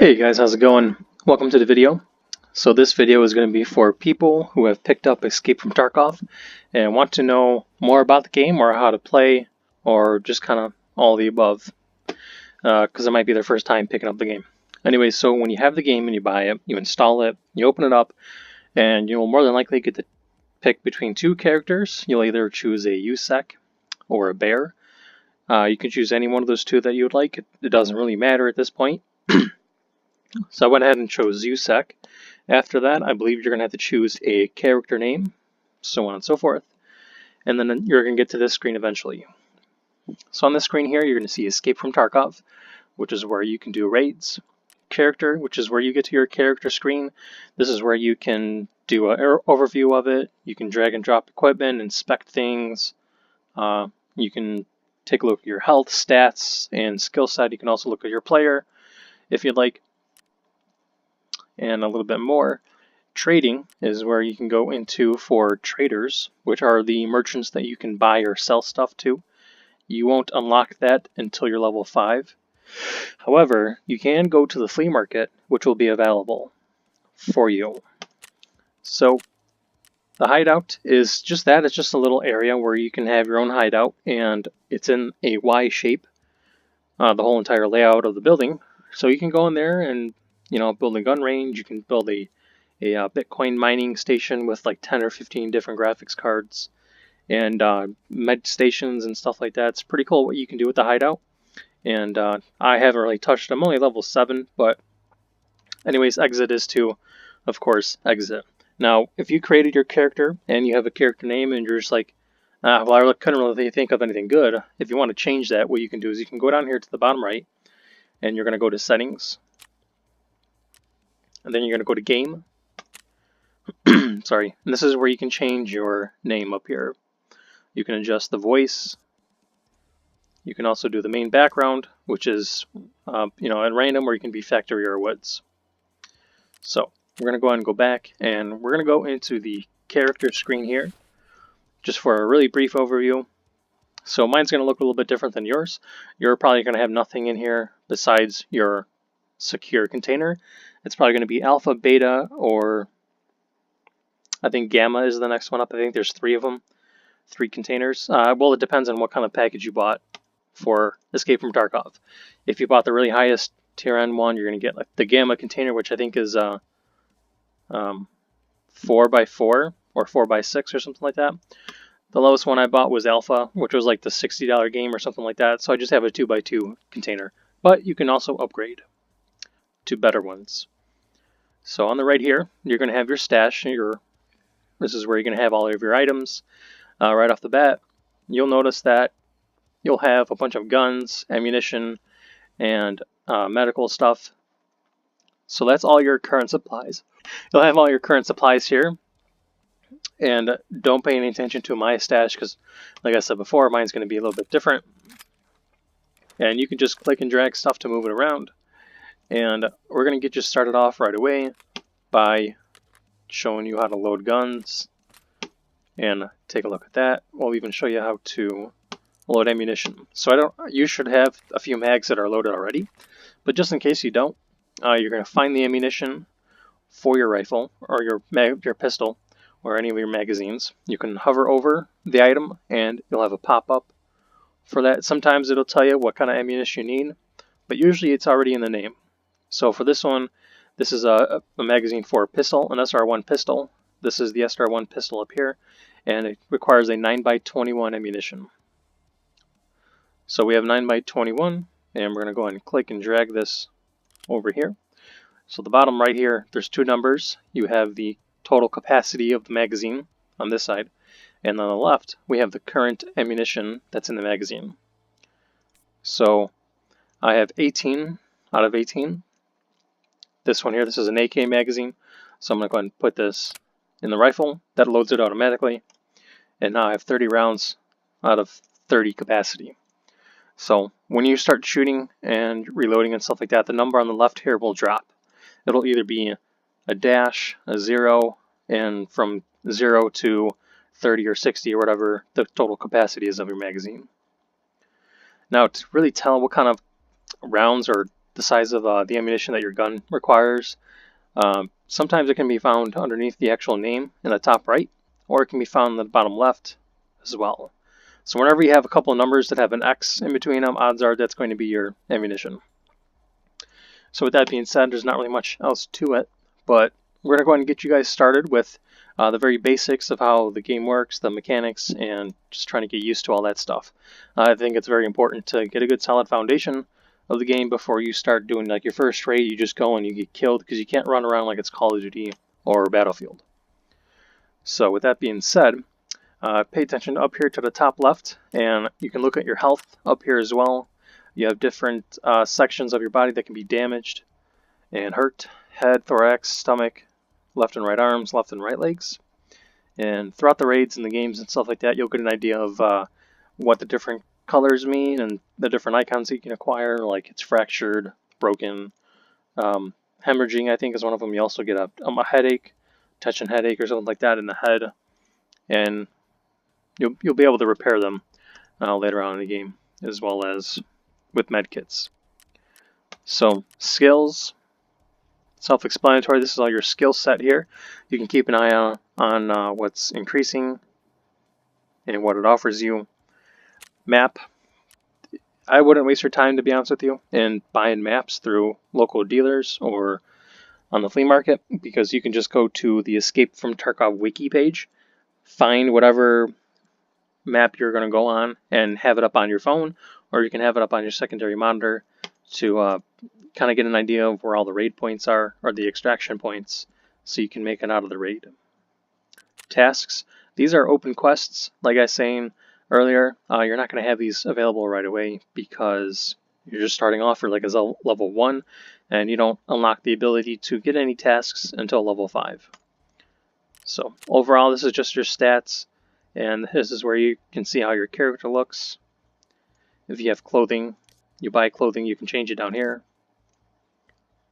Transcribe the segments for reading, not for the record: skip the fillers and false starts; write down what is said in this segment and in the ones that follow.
Hey guys, how's it going? Welcome to the video. So this video is going to be for people who have picked up Escape from Tarkov and want to know more about the game or how to play or just kind of all the above, because it might be their first time picking up the game. Anyway, so when you have the game and you buy it, you install it, you open it up, and you'll more than likely get to pick between two characters. You'll either choose a USEC or a bear. You can choose any one of those two that you would like. It doesn't really matter at this point. So I went ahead and chose USEC. After that, I believe you're going to have to choose a character name, so on and so forth. And then you're going to get to this screen eventually. So on this screen here, you're going to see Escape from Tarkov, which is where you can do raids. Character, which is where you get to your character screen. This is where you can do an overview of it. You can drag and drop equipment, inspect things. You can take a look at your health, stats, and skill set. You can also look at your player if you'd like. And a little bit more. Trading is where you can go into for traders, which are the merchants that you can buy or sell stuff to. You won't unlock that until you're level 5. However, you can go to the flea market, which will be available for you. So the hideout is just that. It's just a little area where you can have your own hideout, and it's in a Y shape, the whole entire layout of the building. So you can go in there and build a gun range. You can build a Bitcoin mining station with like 10 or 15 different graphics cards and med stations and stuff like that. It's pretty cool what you can do with the hideout. And I haven't really touched it. I'm only level 7, but anyways, exit is to, of course, exit. Now, if you created your character and you have a character name and you're just like, well, I couldn't really think of anything good. If you want to change that, what you can do is you can go down here to the bottom right and you're going to go to settings. And then you're going to go to game. Sorry. And this is where you can change your name up here. You can adjust the voice. You can also do the main background, which is, at random, or you can be factory or woods. So we're going to go ahead and go back, and we're going to go into the character screen here, just for a really brief overview. So mine's going to look a little bit different than yours. You're probably going to have nothing in here besides your secure container. It's probably going to be alpha, beta, or I think gamma is the next one up. I think there's 3 of them, 3 containers. Well, it depends on what kind of package you bought for Escape from Tarkov. If you bought the really highest tier N one, you're going to get like the gamma container, which I think is 4x4 or 4x6 or something like that. The lowest one I bought was alpha, which was like the $60 game or something like that. So I just have a 2x2 container. But you can also upgrade to better ones. So on the right here, you're going to have your stash. This is where you're going to have all of your items. Right off the bat, you'll notice that you'll have a bunch of guns, ammunition, and medical stuff. So that's all your current supplies. You'll have all your current supplies here. And don't pay any attention to my stash because, like I said before, mine's going to be a little bit different. And you can just click and drag stuff to move it around. And we're going to get you started off right away by showing you how to load guns. And take a look at that. We'll even show you how to load ammunition. So you should have a few mags that are loaded already. But just in case you don't, you're going to find the ammunition for your rifle or your pistol or any of your magazines. You can hover over the item and you'll have a pop-up for that. Sometimes it'll tell you what kind of ammunition you need, but usually it's already in the name. So for this one, this is a magazine for a pistol, an SR1 pistol. This is the SR1 pistol up here, and it requires a 9x21 ammunition. So we have 9x21, and we're going to go ahead and click and drag this over here. So the bottom right here, there's 2 numbers. You have the total capacity of the magazine on this side, and on the left, we have the current ammunition that's in the magazine. So I have 18 out of 18. This one here, this is an AK magazine, so I'm going to go ahead and put this in the rifle. That loads it automatically, and now I have 30 rounds out of 30 capacity. So when you start shooting and reloading and stuff like that, the number on the left here will drop. It'll either be a dash, a 0, and from 0 to 30 or 60 or whatever the total capacity is of your magazine. Now to really tell what kind of rounds or the size of the ammunition that your gun requires. Sometimes it can be found underneath the actual name in the top right, or it can be found in the bottom left as well. So whenever you have a couple of numbers that have an X in between them, odds are that's going to be your ammunition. So with that being said, there's not really much else to it, but we're going to go ahead and get you guys started with the very basics of how the game works, the mechanics, and just trying to get used to all that stuff. I think it's very important to get a good solid foundation of the game before you start doing like your first raid. You just go and you get killed because you can't run around like it's Call of Duty or Battlefield. So with that being said, pay attention up here to the top left, and you can look at your health up here as well. You have different sections of your body that can be damaged and hurt: head, thorax, stomach, left and right arms, left and right legs. And throughout the raids and the games and stuff like that, you'll get an idea of what the different colors mean and the different icons that you can acquire, like it's fractured, broken, hemorrhaging, I think is one of them. You also get a headache, tension headache or something like that in the head, and you'll be able to repair them later on in the game, as well as with medkits. So skills, self-explanatory. This is all your skill set here. You can keep an eye on what's increasing and what it offers you. Map. I wouldn't waste your time, to be honest with you, in buying maps through local dealers or on the flea market, because you can just go to the Escape From Tarkov Wiki page, find whatever map you're going to go on and have it up on your phone, or you can have it up on your secondary monitor to kind of get an idea of where all the raid points are, or the extraction points, so you can make it out of the raid. Tasks. These are open quests. Like I was saying earlier, you're not going to have these available right away because you're just starting off for like a level 1, and you don't unlock the ability to get any tasks until level 5. So overall, this is just your stats, and this is where you can see how your character looks. If you have clothing, you buy clothing, you can change it down here.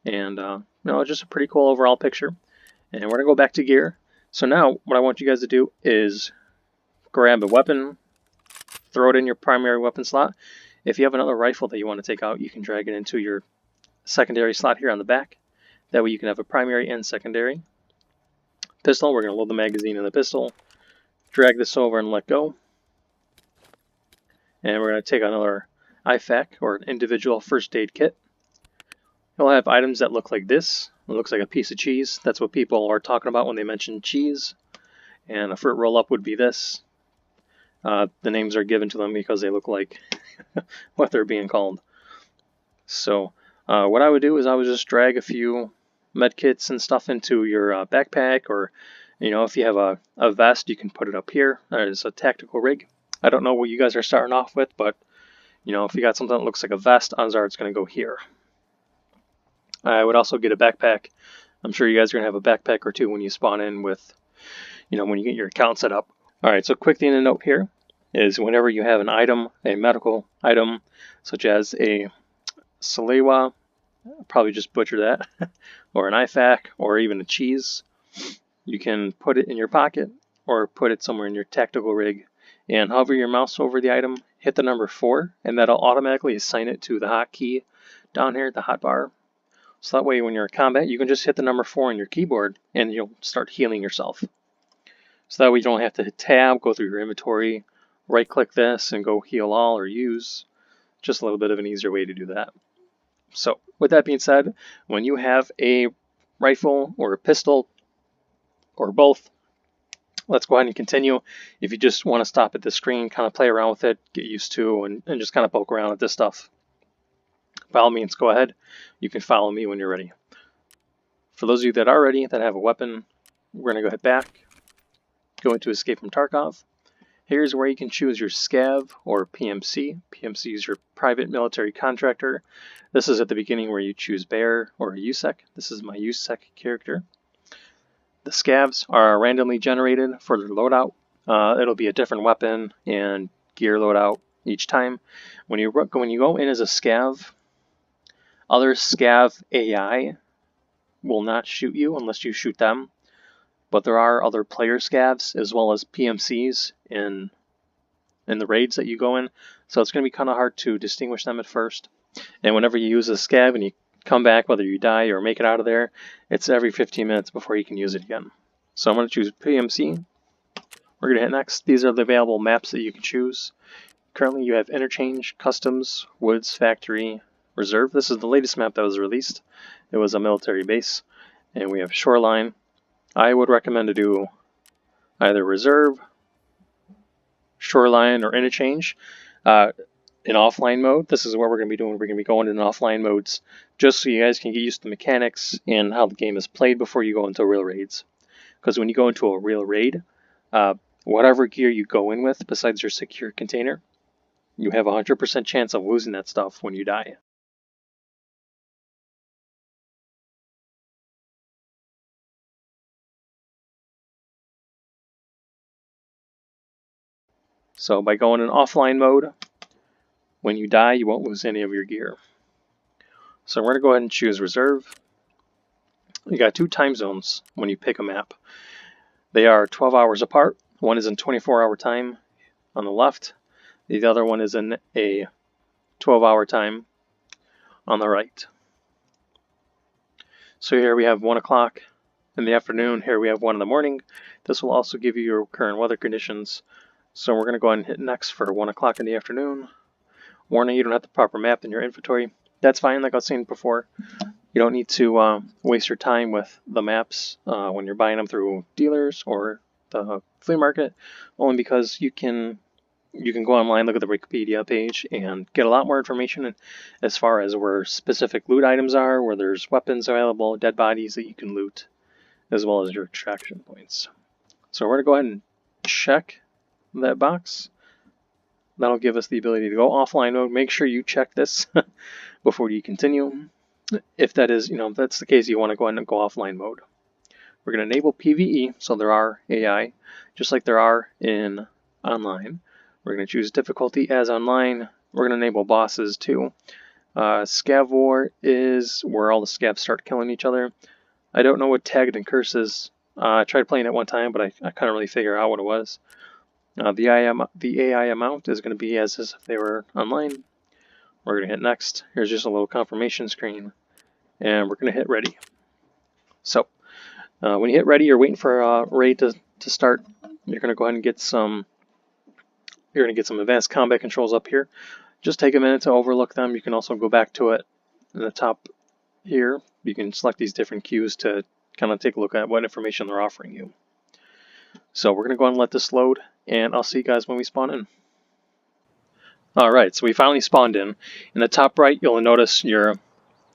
And just a pretty cool overall picture. And we're going to go back to gear. So now what I want you guys to do is grab a weapon, throw it in your primary weapon slot. If you have another rifle that you want to take out, you can drag it into your secondary slot here on the back. That way you can have a primary and secondary. Pistol, we're going to load the magazine in the pistol, drag this over and let go. And we're going to take another IFAK, or individual first aid kit. You'll have items that look like this. It looks like a piece of cheese. That's what people are talking about when they mention cheese. And a fruit roll-up would be this. The names are given to them because they look like what they're being called. So what I would do is I would just drag a few medkits and stuff into your backpack, or if you have a vest, you can put it up here. There's a tactical rig. I don't know what you guys are starting off with, but if you got something that looks like a vest, odds are it's going to go here. I would also get a backpack. I'm sure you guys are going to have a backpack or two when you spawn in with, when you get your account set up. Alright, so quick thing to note here is whenever you have an item, a medical item, such as a Salewa, I'll probably just butcher that, or an IFAK, or even a cheese, you can put it in your pocket or put it somewhere in your tactical rig and hover your mouse over the item, hit the number 4, and that'll automatically assign it to the hotkey down here, the hotbar. So that way when you're in combat, you can just hit the number 4 on your keyboard and you'll start healing yourself. So that way you don't have to hit tab, go through your inventory, right click this and go heal all or use. Just a little bit of an easier way to do that. So with that being said, when you have a rifle or a pistol or both, let's go ahead and continue. If you just want to stop at the screen, kind of play around with it, get used to, and just kind of poke around at this stuff, by all means, go ahead. You can follow me when you're ready. For those of you that are ready, that have a weapon, we're going to go head back, go into Escape From Tarkov. Here's where you can choose your SCAV or PMC. PMC is your private military contractor. This is at the beginning where you choose Bear or a USEC. This is my USEC character. The SCAVs are randomly generated for their loadout. It'll be a different weapon and gear loadout each time. When you go in as a SCAV, other SCAV AI will not shoot you unless you shoot them. But there are other player SCAVs as well as PMCs in the raids that you go in. So it's going to be kind of hard to distinguish them at first. And whenever you use a scav and you come back, whether you die or make it out of there, it's every 15 minutes before you can use it again. So I'm going to choose PMC. We're going to hit next. These are the available maps that you can choose. Currently you have Interchange, Customs, Woods, Factory, Reserve. This is the latest map that was released. It was a military base. And we have Shoreline. I would recommend to do either Reserve, Shoreline, or Interchange. In offline mode, this is what we're going to be doing. We're going to be going in offline modes just so you guys can get used to the mechanics and how the game is played before you go into real raids. Because when you go into a real raid, whatever gear you go in with besides your secure container, you have a 100% chance of losing that stuff when you die. So by going in offline mode, when you die, you won't lose any of your gear. So we're going to go ahead and choose Reserve. You got 2 time zones when you pick a map. They are 12 hours apart. One is in 24-hour time on the left. The other one is in a 12-hour time on the right. So here we have 1 o'clock in the afternoon. Here we have 1 in the morning. This will also give you your current weather conditions. So we're going to go ahead and hit next for 1 o'clock in the afternoon. Warning, you don't have the proper map in your inventory. That's fine, like I was saying before. You don't need to waste your time with the maps when you're buying them through dealers or the flea market, only because you can go online, look at the Wikipedia page, and get a lot more information as far as where specific loot items are, where there's weapons available, dead bodies that you can loot, as well as your extraction points. So we're going to go ahead and check that box. That'll give us the ability to go offline mode. Make sure you check this before you continue. If that is, if that's the case, you want to go ahead and go offline mode. We're going to enable PvE, so there are AI, just like there are in online. We're going to choose difficulty as online. We're going to enable bosses too. Scav War is where all the scavs start killing each other. I don't know what Tagged and Curse is. I tried playing it one time, but I couldn't really figure out what it was. The AI amount is going to be as if they were online. We're going to hit next. Here's just a little confirmation screen. And we're going to hit ready. So, when you hit ready, you're waiting for a raid to start. You're going to go ahead and get some advanced combat controls up here. Just take a minute to overlook them. You can also go back to it in the top here. You can select these different cues to kind of take a look at what information they're offering you. So we're going to go ahead and let this load, and I'll see you guys when we spawn in. Alright, so we finally spawned in. In the top right, you'll notice your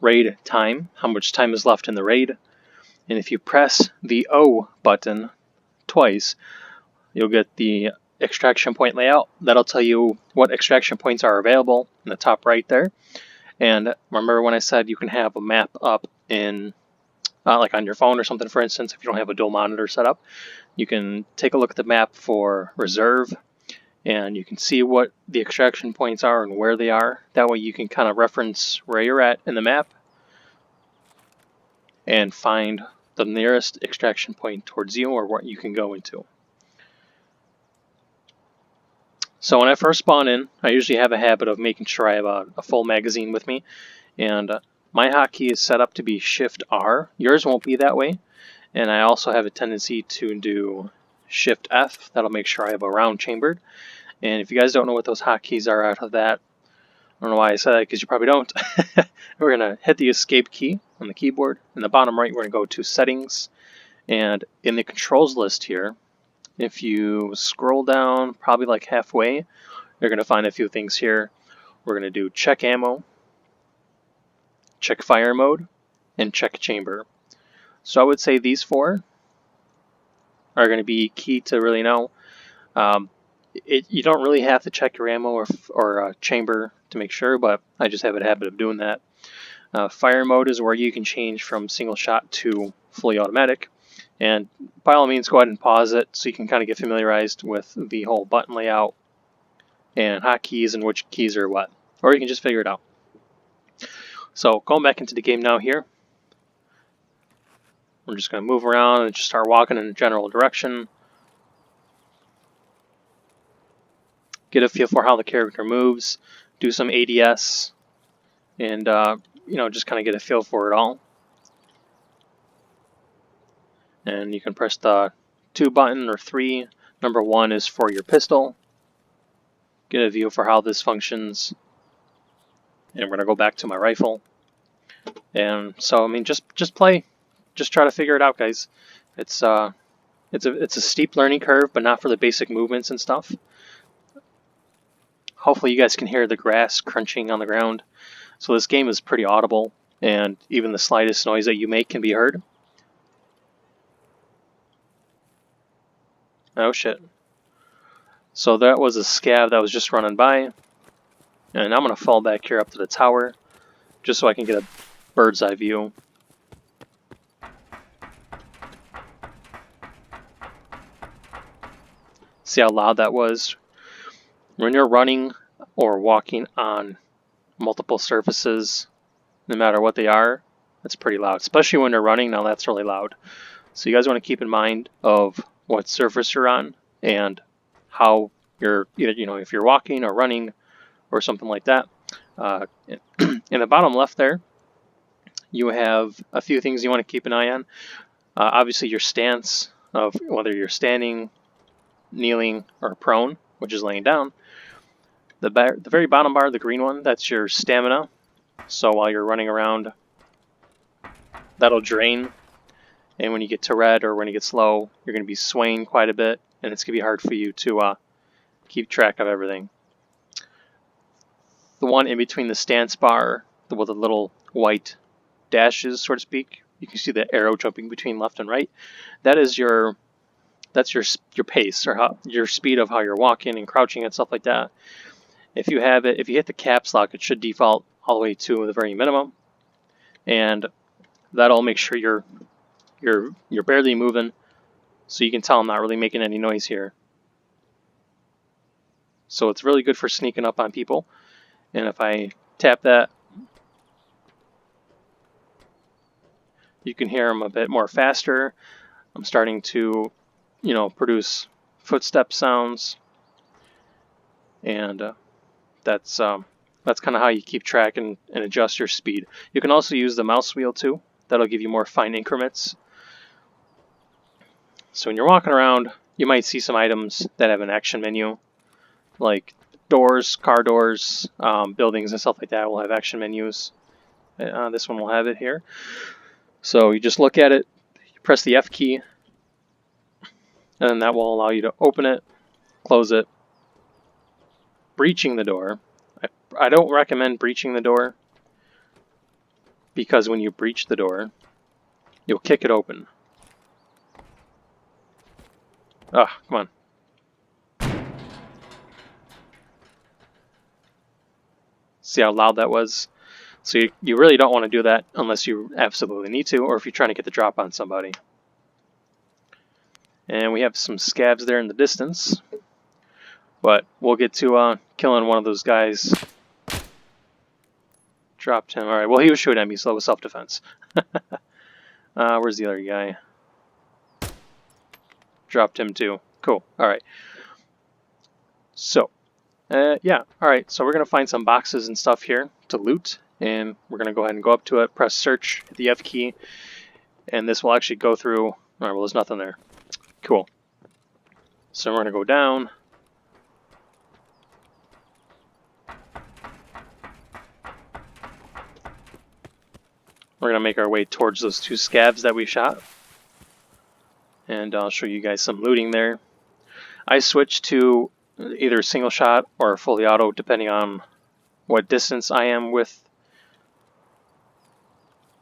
raid time, how much time is left in the raid. And if you press the O button twice, you'll get the extraction point layout. That'll tell you what extraction points are available in the top right there. And remember when I said you can have a map up in like on your phone or something, for instance, if you don't have a dual monitor set up, you can take a look at the map for Reserve and you can see what the extraction points are and where they are. That way you can kind of reference where you're at in the map and find the nearest extraction point towards you or what you can go into. So when I first spawn in, I usually have a habit of making sure I have a full magazine with me, and my hotkey is set up to be Shift R. Yours won't be that way, and I also have a tendency to do Shift F. That'll make sure I have a round chambered. And if you guys don't know what those hotkeys are out of that, I don't know why I said that, because you probably don't. We're going to hit the Escape key on the keyboard. In the bottom right, we're going to go to Settings, and in the controls list here, if you scroll down probably like halfway, you're going to find a few things here. We're going to do check ammo, check fire mode, and check chamber. So I would say these 4 are going to be key to really know. You don't really have to check your ammo or chamber to make sure, but I just have a habit of doing that. Fire mode is where you can change from single shot to fully automatic. And by all means, go ahead and pause it so you can kind of get familiarized with the whole button layout and hotkeys and which keys are what. Or you can just figure it out. So going back into the game now here, we're just going to move around and just start walking in a general direction. Get a feel for how the character moves. Do some ADS. and you know, just kind of get a feel for it all. And you can press the 2 button or 3. Number 1 is for your pistol. Get a view for how this functions. And we're gonna go back to my rifle. And so, I mean, just play, just try to figure it out, guys. It's a steep learning curve, but not for the basic movements and stuff. Hopefully, you guys can hear the grass crunching on the ground. So this game is pretty audible, and even the slightest noise that you make can be heard. Oh shit. So that was a scav that was just running by. And I'm going to fall back here up to the tower, just so I can get a bird's eye view. See how loud that was? When you're running or walking on multiple surfaces, no matter what they are, it's pretty loud. Especially when you're running, now that's really loud. So you guys want to keep in mind of what surface you're on and how you're, you know, if you're walking or running or something like that. In the bottom left there, you have a few things you want to keep an eye on. Obviously your stance of whether you're standing, kneeling, or prone, which is laying down. The very bottom bar, the green one, that's your stamina. So while you're running around, that'll drain. And when you get to red or when you get slow, you're going to be swaying quite a bit, and it's going to be hard for you to keep track of everything. The one in between the stance bar with the little white dashes, so to speak, you can see the arrow jumping between left and right. That's your pace, or your speed of how you're walking and crouching and stuff like that. If you hit the caps lock, it should default all the way to the very minimum, and that'll make sure you're barely moving, so you can tell I'm not really making any noise here. So it's really good for sneaking up on people. And if I tap that, you can hear them a bit more faster. I'm starting to, you know, produce footstep sounds, and that's kind of how you keep track and adjust your speed. You can also use the mouse wheel too. That'll give you more fine increments. So when you're walking around, you might see some items that have an action menu, like doors, car doors, buildings and stuff like that will have action menus. This one will have it here. So you just look at it, you press the F key, and then that will allow you to open it, close it. Breaching the door. I don't recommend breaching the door, because when you breach the door, you'll kick it open. Ah, come on. See how loud that was? So you really don't want to do that unless you absolutely need to, or if you're trying to get the drop on somebody. And we have some scavs there in the distance, but we'll get to killing one of those guys. Dropped him. Alright, well, he was shooting at me, so it was self-defense. Where's the other guy? Dropped him too. Cool. Alright. So, yeah. Alright, so we're going to find some boxes and stuff here to loot. And we're going to go ahead and go up to it, press search, hit the F key, and this will actually go through. Alright, well, there's nothing there. Cool. So we're going to go down. We're going to make our way towards those 2 scavs that we shot. And I'll show you guys some looting there. I switched to either single shot or fully auto, depending on what distance I am with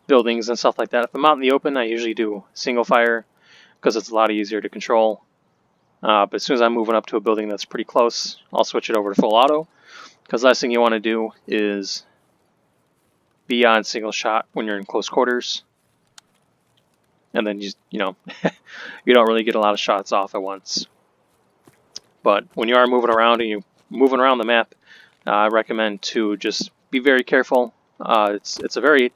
buildings and stuff like that. If I'm out in the open, I usually do single fire because it's a lot easier to control. But as soon as I'm moving up to a building that's pretty close, I'll switch it over to full auto, because the last thing you want to do is be on single shot when you're in close quarters, and then you know you don't really get a lot of shots off at once. But when you are moving around and you're moving around the map, I recommend to just be very careful. It's a very,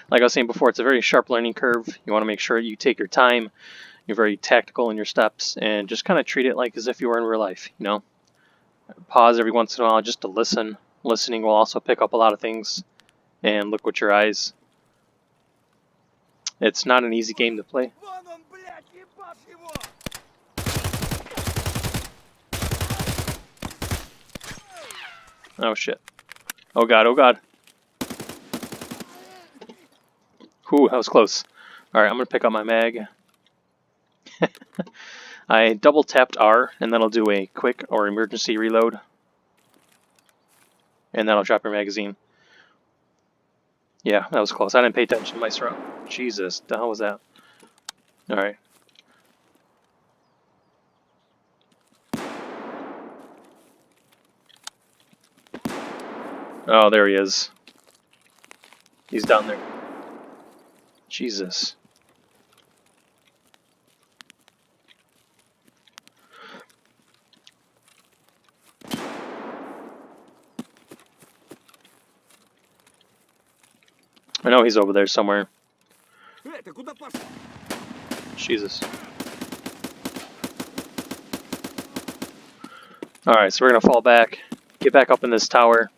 like I was saying before, it's a very sharp learning curve. You want to make sure you take your time, you're very tactical in your steps, and just kind of treat it like as if you were in real life, you know. Pause every once in a while just to listen. Listening will also pick up a lot of things. and look with your eyes. It's not an easy game to play. Oh shit. Oh god, oh god. Whew, that was close. Alright, I'm gonna pick up my mag. I double tapped R, and that'll do a quick or emergency reload. And that'll drop your magazine. Yeah, that was close. I didn't pay attention to my throat. Jesus, the hell was that? Alright. Oh, there he is. He's down there. Jesus. I know he's over there somewhere. Jesus. Alright, so we're gonna fall back. Get back up in this tower.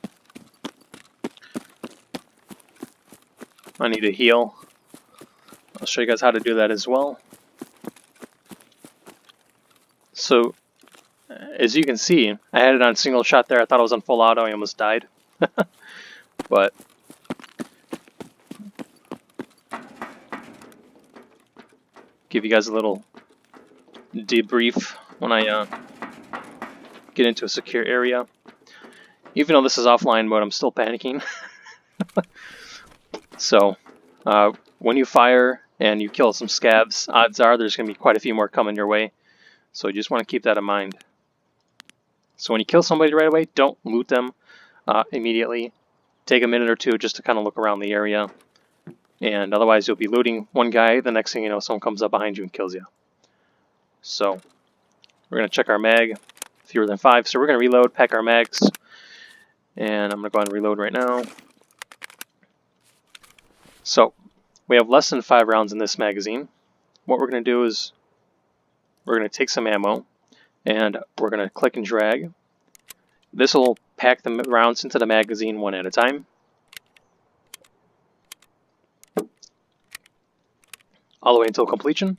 I need to heal. I'll show you guys how to do that as well. So, as you can see, I had it on single shot there. I thought I was on full auto. I almost died. But give you guys a little debrief when I get into a secure area. Even though this is offline mode, I'm still panicking. So, when you fire and you kill some scavs, odds are there's going to be quite a few more coming your way. So you just want to keep that in mind. So when you kill somebody right away, don't loot them immediately. Take a minute or two just to kind of look around the area. And otherwise you'll be looting one guy, the next thing you know someone comes up behind you and kills you. So we're going to check our mag, fewer than 5. So we're going to reload, pack our mags. And I'm going to go ahead and reload right now. So we have less than 5 rounds in this magazine. What we're going to do is we're going to take some ammo and we're going to click and drag. This will pack the rounds into the magazine one at a time. All the way until completion.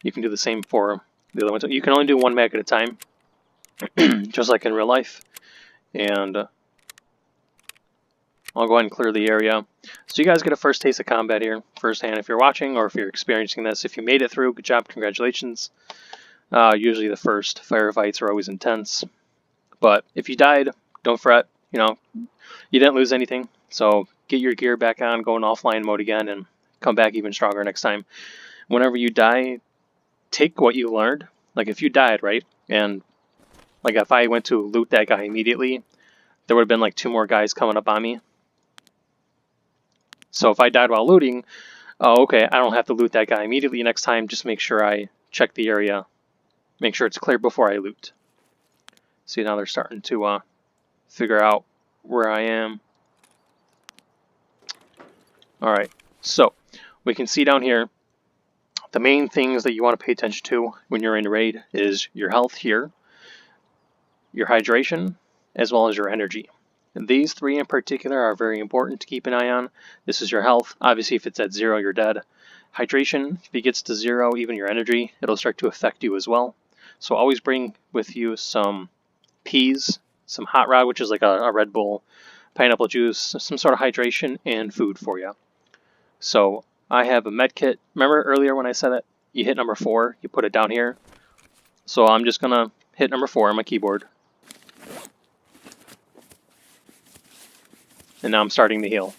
You can do the same for the other ones. You can only do one mag at a time, just like in real life. And I'll go ahead and clear the area. So you guys get a first taste of combat here, firsthand if you're watching or if you're experiencing this. If you made it through, good job, congratulations. Usually the first firefights are always intense. But if you died, don't fret. You know, you didn't lose anything. So get your gear back on, go in offline mode again, and come back even stronger next time. Whenever you die, take what you learned. Like if you died, right? And like if I went to loot that guy immediately, there would have been like 2 more guys coming up on me. So if I died while looting, oh, okay, I don't have to loot that guy immediately next time. Just make sure I check the area. Make sure it's clear before I loot. See, now they're starting to figure out where I am. Alright, so we can see down here, the main things that you want to pay attention to when you're in a raid is your health here, your hydration, as well as your energy. And these 3 in particular are very important to keep an eye on. This is your health. Obviously, if it's at 0, you're dead. Hydration, if it gets to 0, even your energy, it'll start to affect you as well. So always bring with you some peas, some hot rod, which is like a Red Bull, pineapple juice, some sort of hydration, and food for you. So I have a med kit. Remember earlier when I said that you hit number 4, you put it down here? So I'm just going to hit number 4 on my keyboard. And now I'm starting to heal.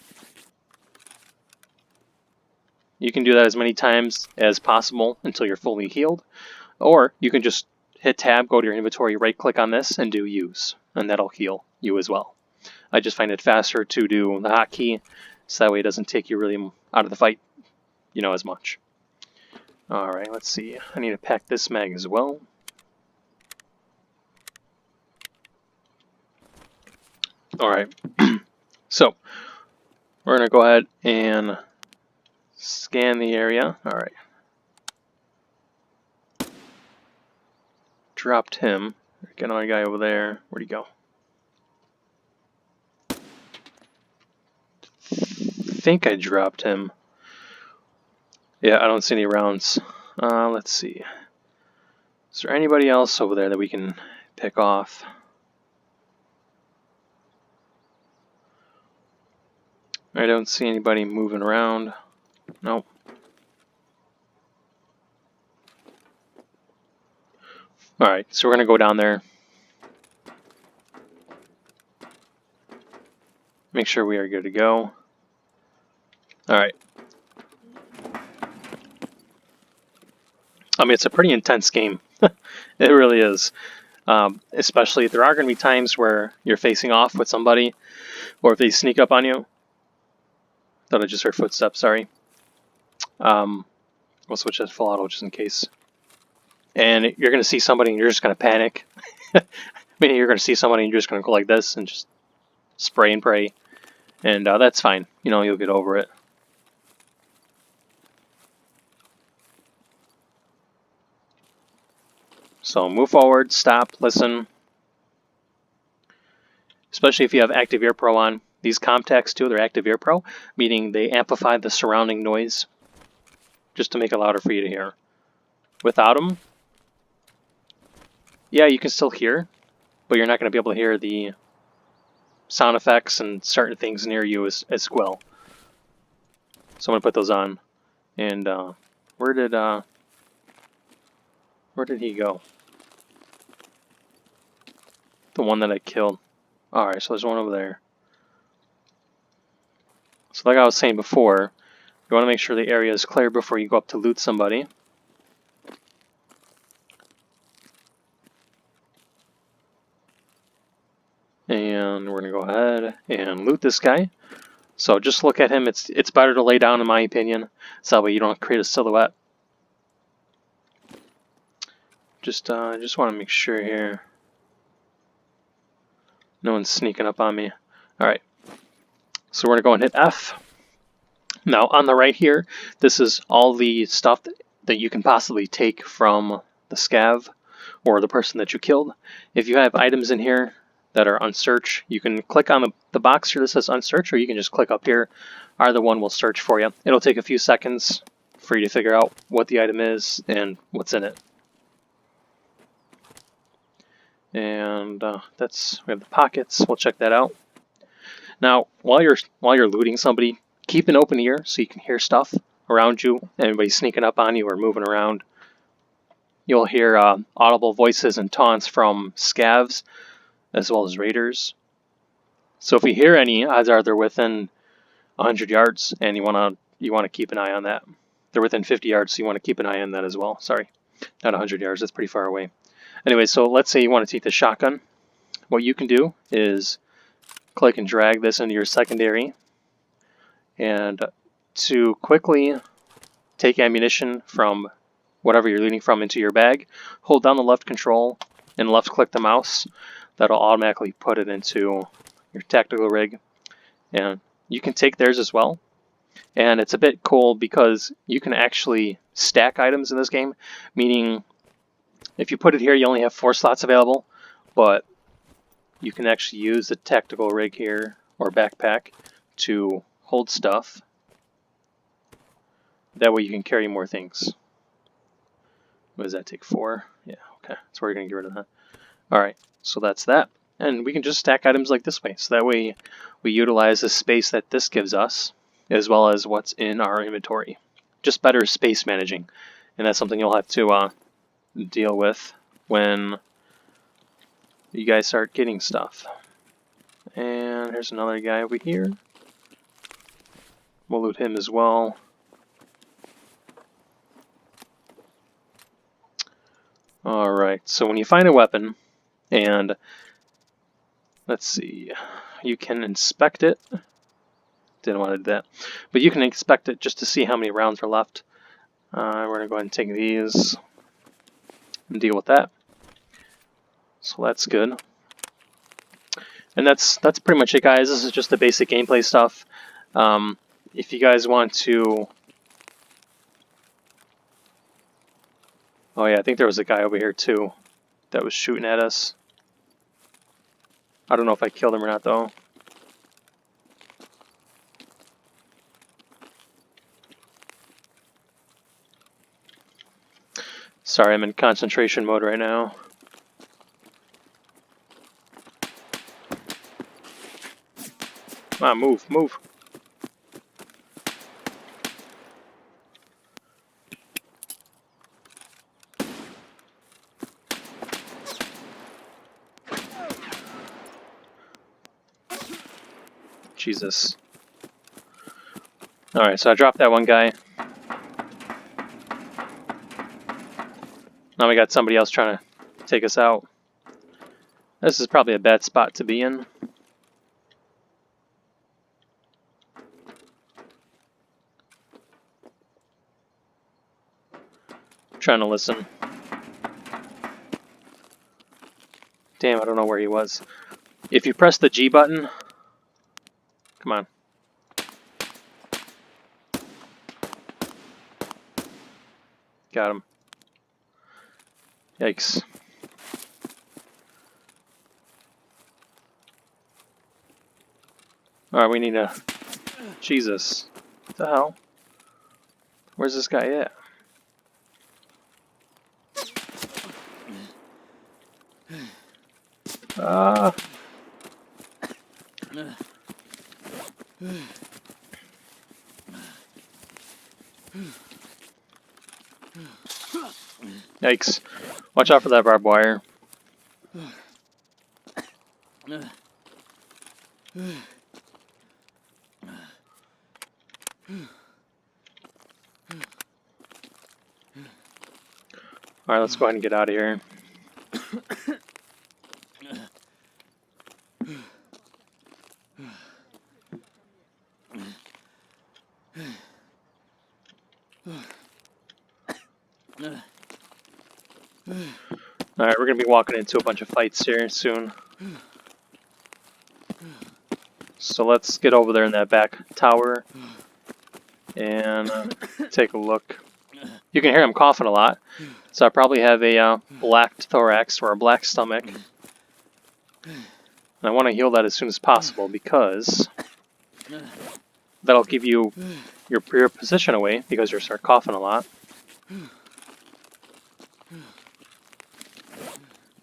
You can do that as many times as possible until you're fully healed. Or you can just hit tab, go to your inventory, right click on this, and do use. And that'll heal you as well. I just find it faster to do the hotkey, so that way it doesn't take you really out of the fight, you know, as much. Alright, let's see. I need to pack this mag as well. Alright, so we're going to go ahead and scan the area. Alright. Dropped him. Got another guy over there. Where'd he go? think I dropped him. Yeah, I don't see any rounds. Let's see. Is there anybody else over there that we can pick off? I don't see anybody moving around. Nope. Alright, so we're going to go down there. Make sure we are good to go. Alright. I mean, it's a pretty intense game. It really is. Especially, there are going to be times where you're facing off with somebody, or if they sneak up on you. Thought I just heard footsteps, sorry. We'll switch that to full auto just in case. And you're going to see somebody and you're just going to panic. I mean, you're going to see somebody and you're just going to go like this and just spray and pray. And that's fine. You know, you'll get over it. So move forward, stop, listen. Especially if you have Active Ear Pro on. These Comtacs too, they're Active Ear Pro, meaning they amplify the surrounding noise just to make it louder for you to hear. Without them, yeah, you can still hear, but you're not going to be able to hear the sound effects and certain things near you as well. So I'm going to put those on. And where did he go? The one that I killed. Alright, so there's one over there. So like I was saying before, you want to make sure the area is clear before you go up to loot somebody. And we're going to go ahead and loot this guy. So just look at him. It's better to lay down, in my opinion, so that way you don't create a silhouette. Just want to make sure here. No one's sneaking up on me. Alright. So we're going to go and hit F. Now on the right here, this is all the stuff that you can possibly take from the scav or the person that you killed. If you have items in here that are unsearch, you can click on the box here that says unsearch, or you can just click up here. Either one will search for you. It'll take a few seconds for you to figure out what the item is and what's in it. And we have the pockets. We'll check that out. Now, while you're looting somebody, keep an open ear so you can hear stuff around you. Anybody sneaking up on you or moving around. You'll hear audible voices and taunts from scavs as well as raiders. So if you hear any, odds are they're within 100 yards, and you want to keep an eye on that. They're within 50 yards, so you want to keep an eye on that as well. Sorry, not 100 yards. That's pretty far away. Anyway, so let's say you want to take the shotgun. What you can do is click and drag this into your secondary, and to quickly take ammunition from whatever you're looting from into your bag, hold down the left control and left click the mouse. That'll automatically put it into your tactical rig, and you can take theirs as well. And it's a bit cool because you can actually stack items in this game, meaning if you put it here, you only have 4 slots available, but you can actually use the tactical rig here or backpack to hold stuff. That way you can carry more things. What does that take? 4? Yeah, okay. So we're going to get rid of that. Alright, so that's that. And we can just stack items like this way. So that way we utilize the space that this gives us, as well as what's in our inventory. Just better space managing. And that's something you'll have to deal with when you guys start getting stuff. And here's another guy over here. We'll loot him as well. Alright, so when you find a weapon, and let's see, you can inspect it. Didn't want to do that. But you can inspect it just to see how many rounds are left. We're going to go ahead and take these and deal with that. So that's good. And that's pretty much it, guys. This is just the basic gameplay stuff. If you guys want to... Oh yeah, I think there was a guy over here too that was shooting at us. I don't know if I killed him or not though. Sorry, I'm in concentration mode right now. Come on, move, move. Jesus. Alright, so I dropped that one guy. Now we got somebody else trying to take us out. This is probably a bad spot to be in. Trying to listen. Damn, I don't know where he was. If you press the G button... Come on. Got him. Yikes. Alright, we need a... Jesus. What the hell? Where's this guy at? Yikes. Watch out for that barbed wire. Alright, let's go ahead and get out of here. Alright, we're going to be walking into a bunch of fights here soon. So let's get over there in that back tower and take a look. You can hear him coughing a lot, so I probably have a black thorax or a black stomach. And I want to heal that as soon as possible because that'll give you your position away because you'll start coughing a lot.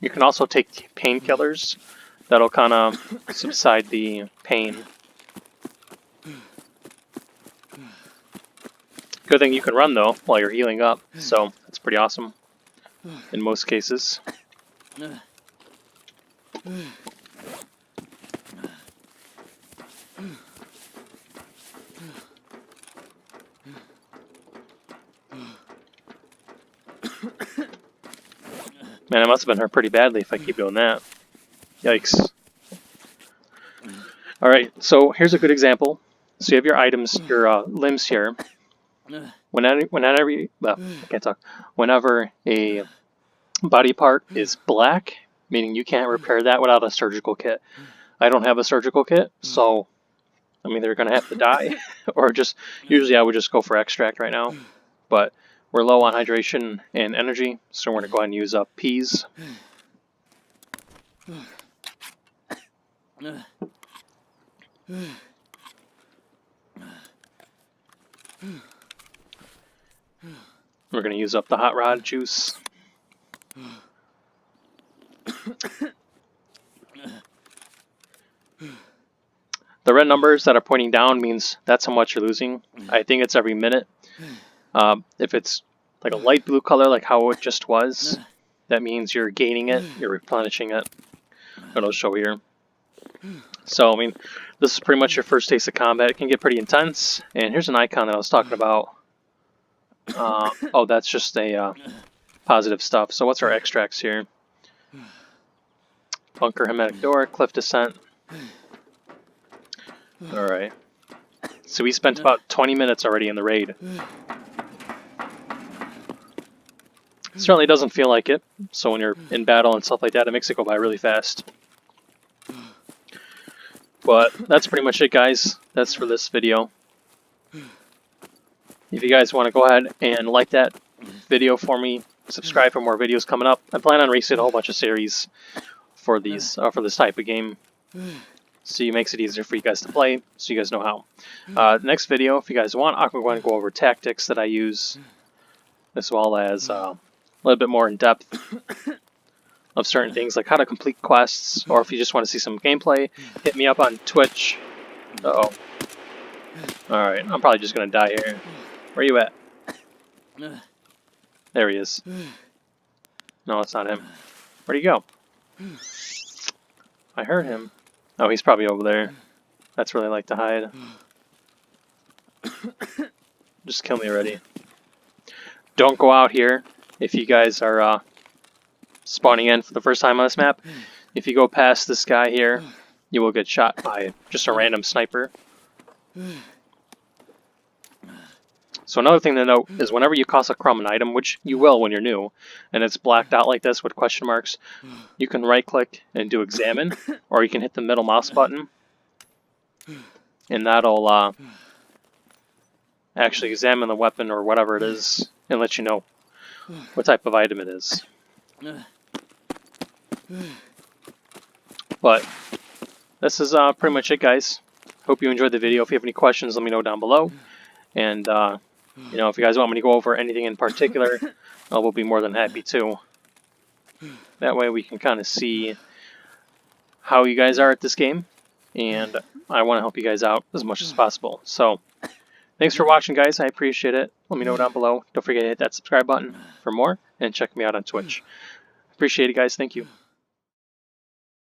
You can also take painkillers. That'll kind of subside the pain. Good thing you can run though while you're healing up, so that's pretty awesome in most cases. Man, I must have been hurt pretty badly if I keep doing that. Yikes. Alright, so here's a good example. So you have your items, your limbs here. Whenever a body part is black, meaning you can't repair that without a surgical kit. I don't have a surgical kit, so I'm either going to have to die, or just, usually I would just go for extract right now. But we're low on hydration and energy, so we're going to go ahead and use up peas. We're going to use up the hot rod juice. The red numbers that are pointing down means that's how much you're losing. I think it's every minute. If it's like a light blue color like how it just was, that means you're gaining it, you're replenishing it. It'll show here. So, I mean, this is pretty much your first taste of combat. It can get pretty intense. And here's an icon that I was talking about. Oh, that's just a positive stuff. So what's our extracts here? Bunker, hermetic door, cliff descent. Alright. So we spent about 20 minutes already in the raid. Certainly doesn't feel like it. So when you're in battle and stuff like that, it makes it go by really fast. But that's pretty much it, guys. That's for this video. If you guys want to go ahead and like that video for me, subscribe for more videos coming up. I plan on releasing a whole bunch of series for these for this type of game, so it makes it easier for you guys to play, so you guys know how. Next video, if you guys want, I'm going to go over tactics that I use, as well as little bit more in depth of certain things, like how to complete quests, or if you just want to see some gameplay, hit me up on Twitch. Uh-oh. Alright, I'm probably just gonna die here. Where you at? There he is. No, it's not him. Where'd he go? I heard him. Oh, he's probably over there. That's where they like to hide. Just kill me already. Don't go out here if you guys are spawning in for the first time on this map. If you go past this guy here, you will get shot by just a random sniper. So another thing to note is whenever you toss a crumb an item, which you will when you're new, and it's blacked out like this with question marks, you can right click and do examine, or you can hit the middle mouse button, and that'll actually examine the weapon or whatever it is and let you know what type of item it is. But this is pretty much it, guys. Hope you enjoyed the video. If you have any questions, let me know down below. And you know, if you guys want me to go over anything in particular, I will be more than happy to. That way we can kind of see how you guys are at this game, and I want to help you guys out as much as possible. So, thanks for watching, guys. I appreciate it. Let me know down below. Don't forget to hit that subscribe button for more, and check me out on Twitch. Appreciate it, guys. Thank you.